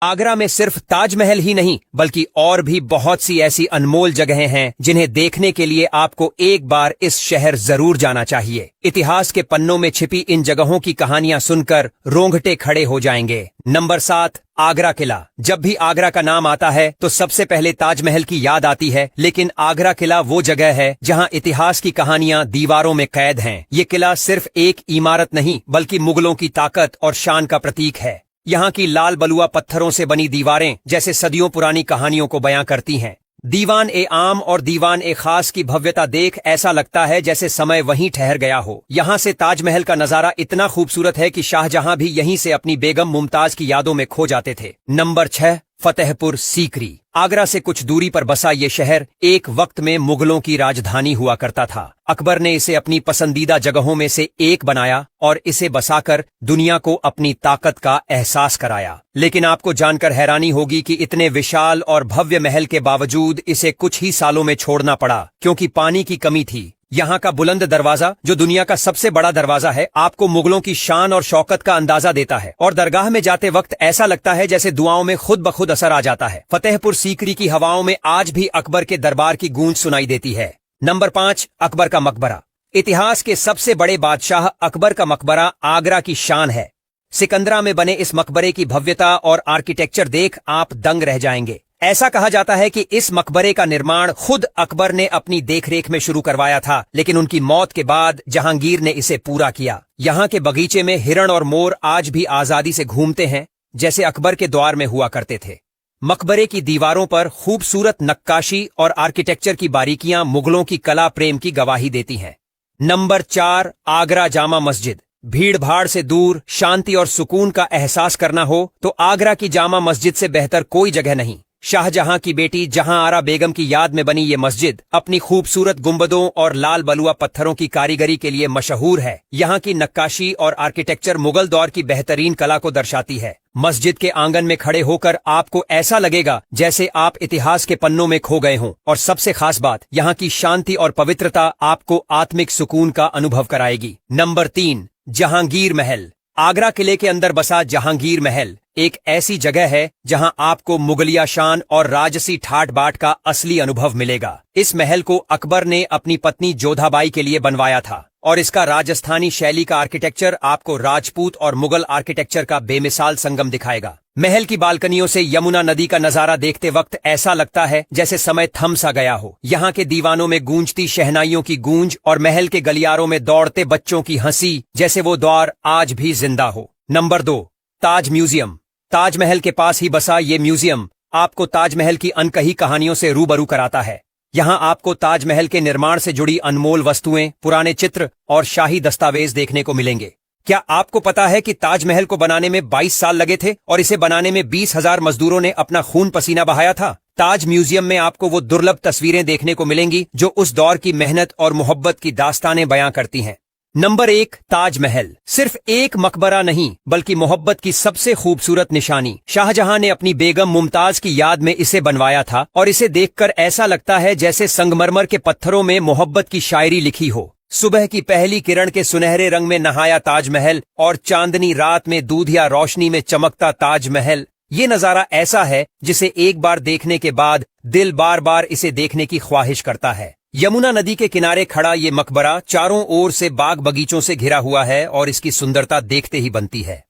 आगरा में सिर्फ ताजमहल ही नहीं बल्कि और भी बहुत सी ऐसी अनमोल जगहें हैं जिन्हें देखने के लिए आपको एक बार इस शहर जरूर जाना चाहिए। इतिहास के पन्नों में छिपी इन जगहों की कहानियां सुनकर रोंगटे खड़े हो जाएंगे। नंबर 7, आगरा किला। जब भी आगरा का नाम आता है तो सबसे पहले ताजमहल की याद आती है, लेकिन आगरा किला वो जगह है जहां इतिहास की कहानियां दीवारों में कैद हैं। ये किला सिर्फ एक इमारत नहीं बल्कि मुगलों की ताकत और शान का प्रतीक है। यहाँ की लाल बलुआ पत्थरों से बनी दीवारें जैसे सदियों पुरानी कहानियों को बयां करती हैं। दीवान ए आम और दीवान ए खास की भव्यता देख ऐसा लगता है जैसे समय वहीं ठहर गया हो। यहाँ से ताजमहल का नजारा इतना खूबसूरत है कि शाहजहां भी यहीं से अपनी बेगम मुमताज की यादों में खो जाते थे। नंबर 6, फतेहपुर सीकरी। आगरा से कुछ दूरी पर बसा ये शहर एक वक्त में मुगलों की राजधानी हुआ करता था। अकबर ने इसे अपनी पसंदीदा जगहों में से एक बनाया और इसे बसाकर दुनिया को अपनी ताकत का एहसास कराया। लेकिन आपको जानकर हैरानी होगी कि इतने विशाल और भव्य महल के बावजूद इसे कुछ ही सालों में छोड़ना पड़ा, क्योंकि पानी की कमी थी। यहाँ का बुलंद दरवाजा, जो दुनिया का सबसे बड़ा दरवाजा है, आपको मुगलों की शान और शौकत का अंदाजा देता है और दरगाह में जाते वक्त ऐसा लगता है जैसे दुआओं में खुद ब खुद असर आ जाता है। फतेहपुर सीकरी की हवाओं में आज भी अकबर के दरबार की गूंज सुनाई देती है। नंबर 5, अकबर का मकबरा। इतिहास के सबसे बड़े बादशाह अकबर का मकबरा आगरा की शान है। सिकंदरा में बने इस मकबरे की भव्यता और आर्किटेक्चर देख आप दंग रह जाएंगे। ऐसा कहा जाता है कि इस मकबरे का निर्माण खुद अकबर ने अपनी देखरेख में शुरू करवाया था, लेकिन उनकी मौत के बाद जहांगीर ने इसे पूरा किया। यहाँ के बगीचे में हिरण और मोर आज भी आजादी से घूमते हैं, जैसे अकबर के द्वार में हुआ करते थे। मकबरे की दीवारों पर खूबसूरत नक्काशी और आर्किटेक्चर की बारीकियां मुगलों की कला प्रेम की गवाही देती हैं। नंबर 4, आगरा जामा मस्जिद। भीड़ भाड़ से दूर शांति और सुकून का एहसास करना हो तो आगरा की जामा मस्जिद से बेहतर कोई जगह नहीं। शाहजहां की बेटी जहांआरा बेगम की याद में बनी ये मस्जिद अपनी खूबसूरत गुंबदों और लाल बलुआ पत्थरों की कारीगरी के लिए मशहूर है। यहाँ की नक्काशी और आर्किटेक्चर मुगल दौर की बेहतरीन कला को दर्शाती है। मस्जिद के आंगन में खड़े होकर आपको ऐसा लगेगा जैसे आप इतिहास के पन्नों में खो गए हों। और सबसे खास बात, यहाँ की शांति और पवित्रता आपको आत्मिक सुकून का अनुभव कराएगी। नंबर 3, जहांगीर महल। आगरा किले के अंदर बसा जहांगीर महल एक ऐसी जगह है जहां आपको मुगलिया शान और राजसी ठाट बाट का असली अनुभव मिलेगा। इस महल को अकबर ने अपनी पत्नी जोधाबाई के लिए बनवाया था और इसका राजस्थानी शैली का आर्किटेक्चर आपको राजपूत और मुगल आर्किटेक्चर का बेमिसाल संगम दिखाएगा। महल की बालकनियों से यमुना नदी का नजारा देखते वक्त ऐसा लगता है जैसे समय थम सा गया हो। यहाँ के दीवानों में गूंजती शहनाइयों की गूंज और महल के गलियारों में दौड़ते बच्चों की हंसी, जैसे वो दौर आज भी जिंदा हो। नंबर 2, ताज म्यूजियम। ताजमहल के पास ही बसा ये म्यूजियम आपको ताजमहल की अनकही कहानियों से रूबरू कराता है। यहाँ आपको ताजमहल के निर्माण से जुड़ी अनमोल वस्तुएं, पुराने चित्र और शाही दस्तावेज देखने को मिलेंगे। क्या आपको पता है कि ताजमहल को बनाने में 22 साल लगे थे और इसे बनाने में 20,000 मजदूरों ने अपना खून पसीना बहाया था? ताज म्यूजियम में आपको वो दुर्लभ तस्वीरें देखने को मिलेंगी जो उस दौर की मेहनत और मोहब्बत की दास्तानें बयां करती हैं। नंबर 1, ताजमहल सिर्फ एक मकबरा नहीं बल्कि मोहब्बत की सबसे खूबसूरत निशानी। शाहजहां ने अपनी बेगम मुमताज की याद में इसे बनवाया था और इसे देखकर ऐसा लगता है जैसे संगमरमर के पत्थरों में मोहब्बत की शायरी लिखी हो। सुबह की पहली किरण के सुनहरे रंग में नहाया ताजमहल और चांदनी रात में दूधिया रोशनी में चमकता ताजमहल, ये नजारा ऐसा है जिसे एक बार देखने के बाद दिल बार बार इसे देखने की ख्वाहिश करता है। यमुना नदी के किनारे खड़ा ये मकबरा चारों ओर से बाग बगीचों से घिरा हुआ है और इसकी सुंदरता देखते ही बनती है।